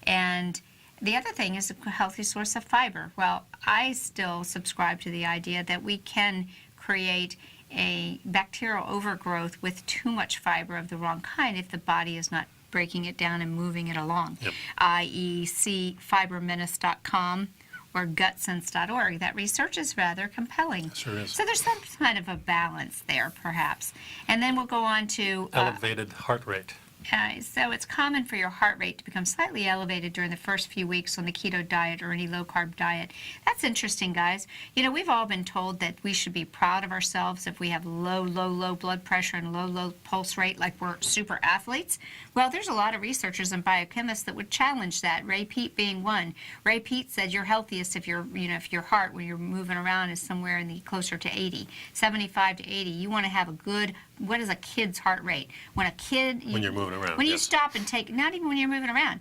And the other thing is a healthy source of fiber. Well, I still subscribe to the idea that we can create a bacterial overgrowth with too much fiber of the wrong kind if the body is not breaking it down and moving it along, i.e. see fibermenace.com or gutsense.org. That research is rather compelling. Sure is. So there's some kind of a balance there, perhaps. And then we'll go on to Elevated heart rate. So it's common for your heart rate to become slightly elevated during the first few weeks on the keto diet or any low-carb diet. That's interesting, guys. We've all been told that we should be proud of ourselves if we have low blood pressure and low pulse rate, like we're super athletes. Well, there's a lot of researchers and biochemists that would challenge that, Ray Peat being one. Ray Peat said you're healthiest if if your heart, when you're moving around, is somewhere in the closer to 80, 75 to 80. You want to have a good, what is a kid's heart rate? When a kid... When you're moving around, When you yes. stop and take, not even when you're moving around,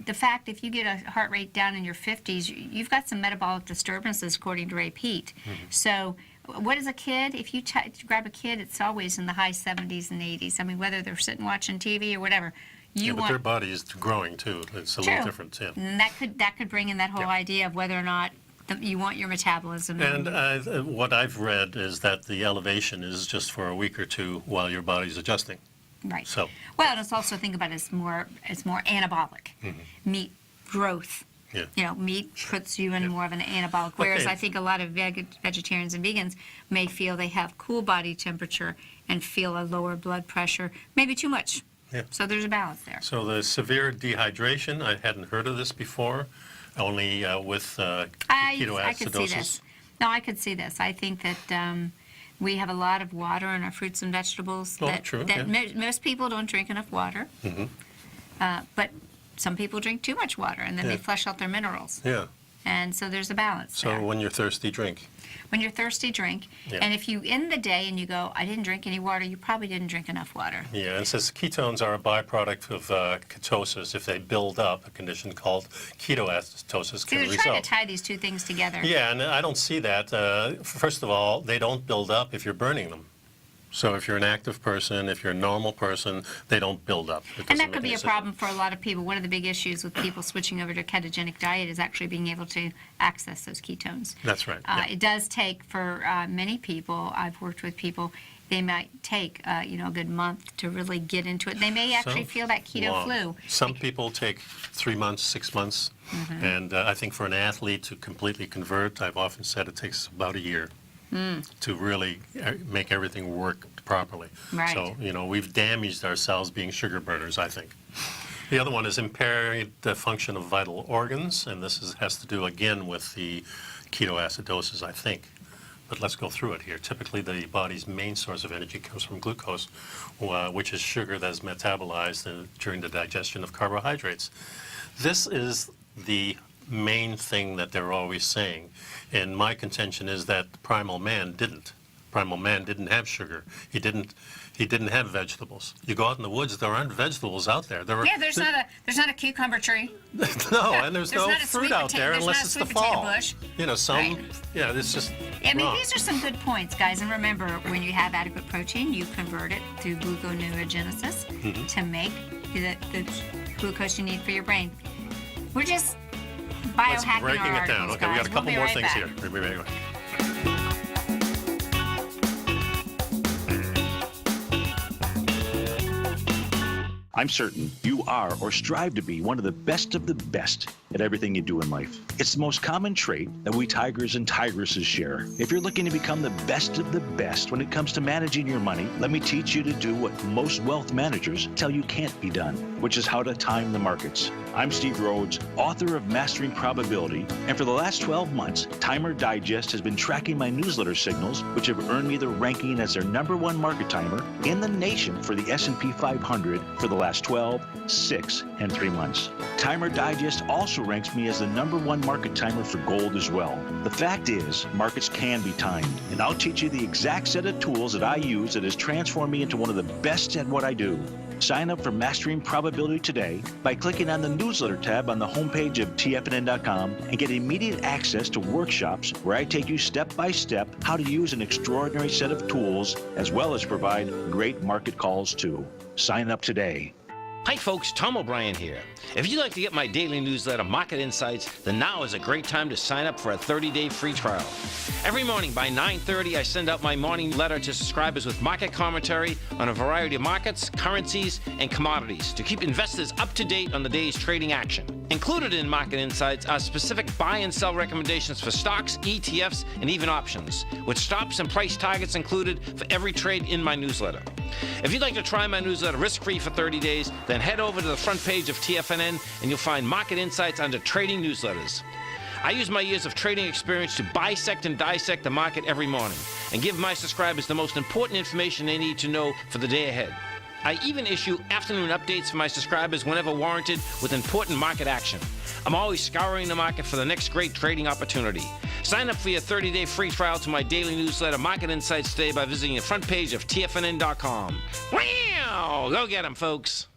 the fact if you get a heart rate down in your 50s, you've got some metabolic disturbances, according to Ray Peat. So what is a kid? If you grab a kid, it's always in the high 70s and 80s. Whether they're sitting watching TV or whatever. But their body is growing, too. It's a little different, yeah. And that could bring in that whole idea of whether or not you want your metabolism. And what I've read is that the elevation is just for a week or two while your body's adjusting. Right. So. Well, and it's also, think about it, it's more anabolic. Meat growth. Yeah. Meat puts you in more of an anabolic, whereas Okay. I think a lot of vegetarians and vegans may feel they have cool body temperature and feel a lower blood pressure, maybe too much. Yeah. So there's a balance there. So the severe dehydration, I hadn't heard of this before, only with ketoacidosis. I could see this. No, I could see this. I think that we have a lot of water in our fruits and vegetables. Oh, that true, that yeah. most people don't drink enough water. But some people drink too much water, and then they flush out their minerals. Yeah. And so there's a balance So there. when you're thirsty, drink. When you're thirsty, drink. Yeah. And if you end the day and you go, I didn't drink any water, you probably didn't drink enough water. Yeah, and it says ketones are a byproduct of ketosis. If they build up, a condition called ketoacidosis So can they're trying result. to tie these two things together. Yeah, and I don't see that. First of all, they don't build up if you're burning them. So if you're an active person, if you're a normal person, they don't build up. And that could be a problem for a lot of people. One of the big issues with people switching over to a ketogenic diet is actually being able to access those ketones. That's right. It does take, for many people, I've worked with people, they might take a good month to really get into it. They may actually feel that keto flu. Some people take 3 months, 6 months, and I think for an athlete to completely convert, I've often said it takes about a year to really make everything work properly. Right. So, we've damaged ourselves being sugar burners, I think. The other one is impaired the function of vital organs, and this has to do again with the ketoacidosis, I think. But let's go through it here. Typically, the body's main source of energy comes from glucose, which is sugar that is metabolized during the digestion of carbohydrates. This is the main thing that they're always saying. And my contention is that Primal Man didn't. Primal Man didn't have sugar. He didn't have vegetables. You go out in the woods, there aren't vegetables out there. There's not a cucumber tree. No, and there's no not a fruit sweet out there there's unless not a it's sweet the potato fall. bush. It's just wrong. These are some good points, guys. And remember, when you have adequate protein, you convert it through gluconeogenesis to make the glucose you need for your brain. We're just biohacking breaking our it down. articles, Okay, we got a guys. couple We'll be more right things back. here. We'll be right back. I'm certain you are or strive to be one of the best at everything you do in life. It's the most common trait that we tigers and tigresses share. If you're looking to become the best of the best when it comes to managing your money, let me teach you to do what most wealth managers tell you can't be done, which is how to time the markets. I'm Steve Rhodes, author of Mastering Probability, and for the last 12 months, Timer Digest has been tracking my newsletter signals, which have earned me the ranking as their #1 market timer in the nation for the S&P 500 for the last 12, 6, and 3 months. Timer Digest also ranks me as the #1 market timer for gold as well. The fact is, markets can be timed, and I'll teach you the exact set of tools that I use that has transformed me into one of the best at what I do. Sign up for Mastering Probability today by clicking on the newsletter tab on the homepage of TFNN.com and get immediate access to workshops where I take you step by step how to use an extraordinary set of tools as well as provide great market calls too. Sign up today. Hi folks, Tom O'Brien here. If you'd like to get my daily newsletter, Market Insights, then now is a great time to sign up for a 30-day free trial. Every morning by 9:30, I send out my morning letter to subscribers with market commentary on a variety of markets, currencies, and commodities to keep investors up to date on the day's trading action. Included in Market Insights are specific buy and sell recommendations for stocks, ETFs, and even options, with stops and price targets included for every trade in my newsletter. If you'd like to try my newsletter risk-free for 30 days, then head over to the front page of TFNN and you'll find Market Insights under Trading Newsletters. I use my years of trading experience to bisect and dissect the market every morning and give my subscribers the most important information they need to know for the day ahead. I even issue afternoon updates for my subscribers whenever warranted with important market action. I'm always scouring the market for the next great trading opportunity. Sign up for your 30-day free trial to my daily newsletter, Market Insights, today by visiting the front page of TFNN.com. Wow! Go get 'em, folks.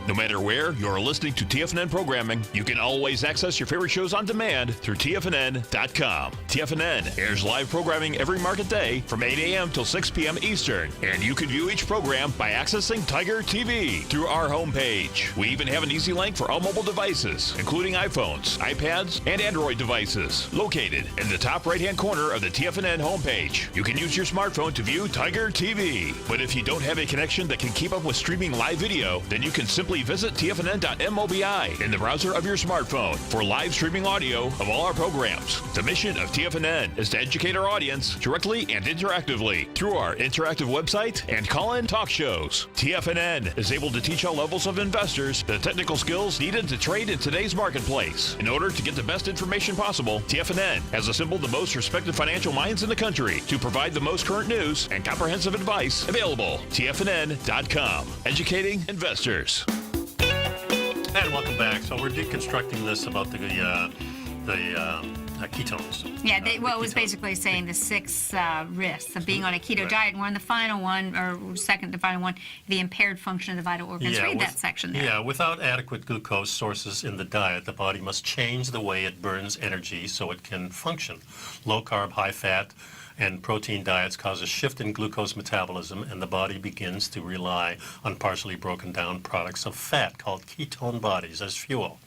No matter where you're listening to TFNN programming, you can always access your favorite shows on demand through TFNN.com. TFNN airs live programming every market day from 8 a.m. till 6 p.m. Eastern, and you can view each program by accessing Tiger TV through our homepage. We even have an easy link for all mobile devices, including iPhones, iPads, and Android devices, located in the top right-hand corner of the TFNN homepage. You can use your smartphone to view Tiger TV, but if you don't have a connection that can keep up with streaming live video, then you can simply visit TFNN.mobi in the browser of your smartphone for live streaming audio of all our programs. The mission of TFNN is to educate our audience directly and interactively through our interactive website and call-in talk shows. TFNN is able to teach all levels of investors the technical skills needed to trade in today's marketplace. In order to get the best information possible, TFNN has assembled the most respected financial minds in the country to provide the most current news and comprehensive advice available. TFNN.com, educating investors. And welcome back. So we're deconstructing this about the ketones. Yeah, it was basically saying the 6 risks of being on a keto diet, and we're on the final one, or second to final one, the impaired function of the vital organs. Read that section there. Yeah, without adequate glucose sources in the diet, the body must change the way it burns energy so it can function. Low carb, high fat, And protein diets cause a shift in glucose metabolism, and the body begins to rely on partially broken down products of fat called ketone bodies as fuel.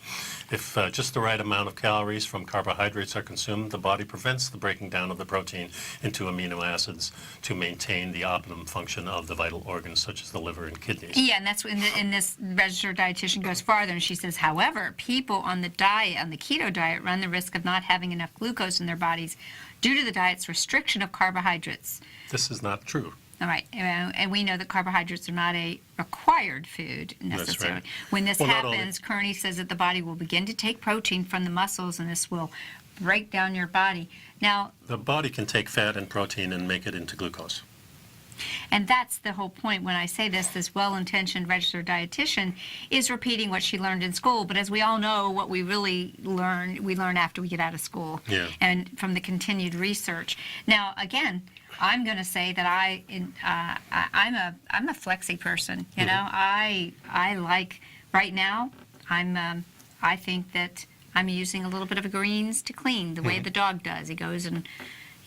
If just the right amount of calories from carbohydrates are consumed, the body prevents the breaking down of the protein into amino acids to maintain the optimum function of the vital organs such as the liver and kidneys. Yeah, and that's when this registered dietitian goes farther, and she says, however, people on the keto diet, run the risk of not having enough glucose in their bodies due to the diet's restriction of carbohydrates. This is not true. All right, and we know that carbohydrates are not a required food necessarily. Right. When this Well, happens, Kearney says that the body will begin to take protein from the muscles, and this will break down your body. Now, the body can take fat and protein and make it into glucose. and that's the whole point when I say this well-intentioned registered dietitian is repeating what she learned in school. But as we all know, what we really learn, we learn after we get out of school, and from the continued research. Now, again, I'm going to say that I'm a flexi person. You know, I like right now. I think that I'm using a little bit of a greens to clean the way the dog does. He goes and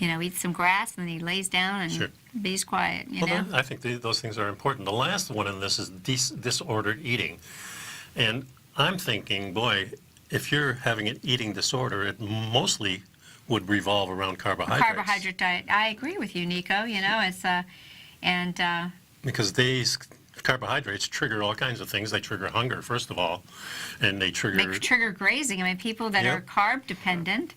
eats some grass, and then he lays down and be's quiet. You know. I think those things are important. The last one in this is disordered eating, and I'm thinking, boy, if you're having an eating disorder, it mostly would revolve around carbohydrates. Carbohydrate diet. I agree with you, Nico. You know, it's because these carbohydrates trigger all kinds of things. They trigger hunger, first of all, and they trigger grazing. I mean, people that are carb dependent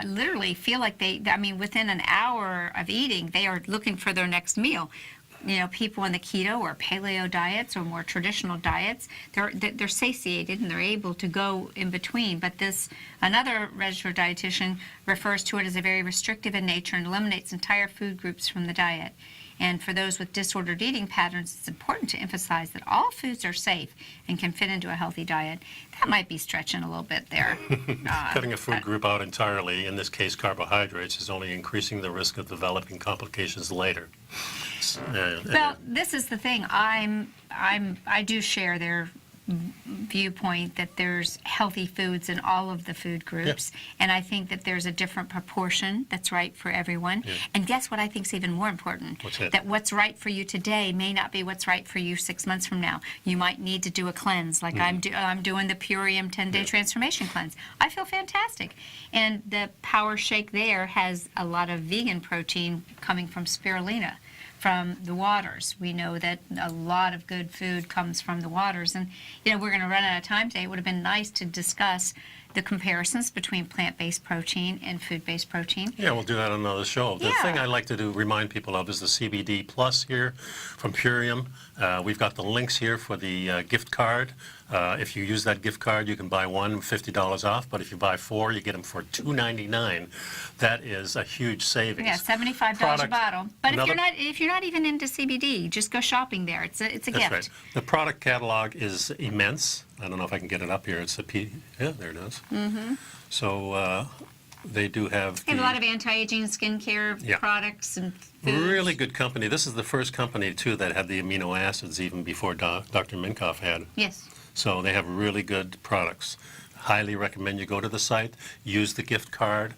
literally feel like within an hour of eating, they are looking for their next meal. You know, people on the keto or paleo diets or more traditional diets, they're satiated and they're able to go in between. But another registered dietitian refers to it as a very restrictive in nature and eliminates entire food groups from the diet. And for those with disordered eating patterns, it's important to emphasize that all foods are safe and can fit into a healthy diet. That might be stretching a little bit there. Cutting a food group out entirely, in this case carbohydrates, is only increasing the risk of developing complications later. Well, this is the thing. I do share their viewpoint that there's healthy foods in all of the food groups, and I think that there's a different proportion that's right for everyone. And guess what I think is even more important? What's that? That what's right for you today may not be what's right for you 6 months from now. You might need to do a cleanse, like I'm doing the Purium 10-day transformation cleanse. I feel fantastic. And the Power Shake there has a lot of vegan protein coming from spirulina, from the waters. We know that a lot of good food comes from the waters. And, we're going to run out of time today. It would have been nice to discuss the comparisons between plant-based protein and food-based protein. Yeah, we'll do that on another show. The thing I like to remind people of is the CBD Plus here from Purium. We've got the links here for the gift card. If you use that gift card, you can buy one $50 off, but if you buy 4, you get them for $2.99. That is a huge savings. Yeah, $75 a bottle. But if you're not even into CBD, just go shopping there. It's a gift. That's right. The product catalog is immense. I don't know if I can get it up here. It's yeah, there it is. So they do have a lot of anti-aging skincare products and foods. Really good company. This is the first company, too, that had the amino acids even before Dr. Minkoff had. Yes. So they have really good products. Highly recommend you go to the site, use the gift card.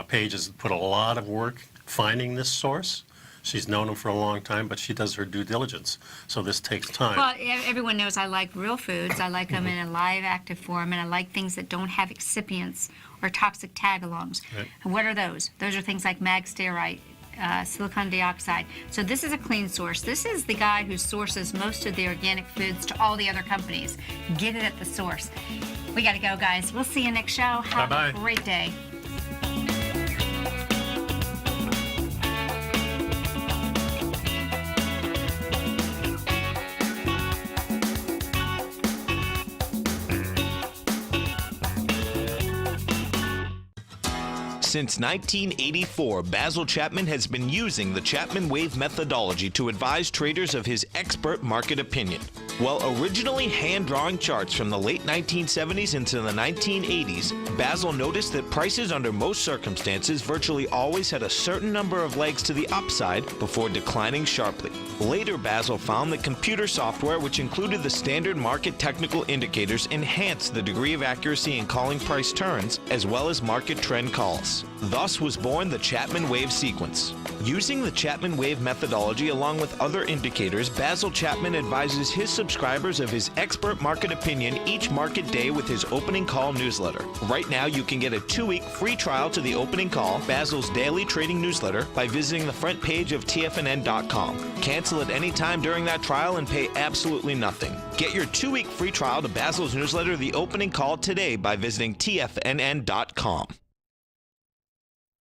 Paige has put a lot of work finding this source. She's known him for a long time, but she does her due diligence. So this takes time. Well, everyone knows I like real foods. I like them in a live, active form, and I like things that don't have excipients or toxic tag-alongs. Right. And what are those? Those are things like magstearite, silicon dioxide. So this is a clean source. This is the guy who sources most of the organic foods to all the other companies. Get it at the source. We got to go, guys. We'll see you next show. Have Bye-bye. a great day. Since 1984, Basil Chapman has been using the Chapman Wave methodology to advise traders of his expert market opinion. While originally hand-drawing charts from the late 1970s into the 1980s, Basil noticed that prices under most circumstances virtually always had a certain number of legs to the upside before declining sharply. Later, Basil found that computer software, which included the standard market technical indicators, enhanced the degree of accuracy in calling price turns, as well as market trend calls. Thus was born the Chapman wave sequence. Using the Chapman wave methodology along with other indicators, Basil Chapman advises his subscribers of his expert market opinion each market day with his opening call newsletter. Right now, you can get a 2-week free trial to the opening call, Basil's daily trading newsletter, by visiting the front page of TFNN.com. Cancel at any time during that trial and pay absolutely nothing. Get your 2-week free trial to Basil's newsletter, The Opening Call, today by visiting TFNN.com.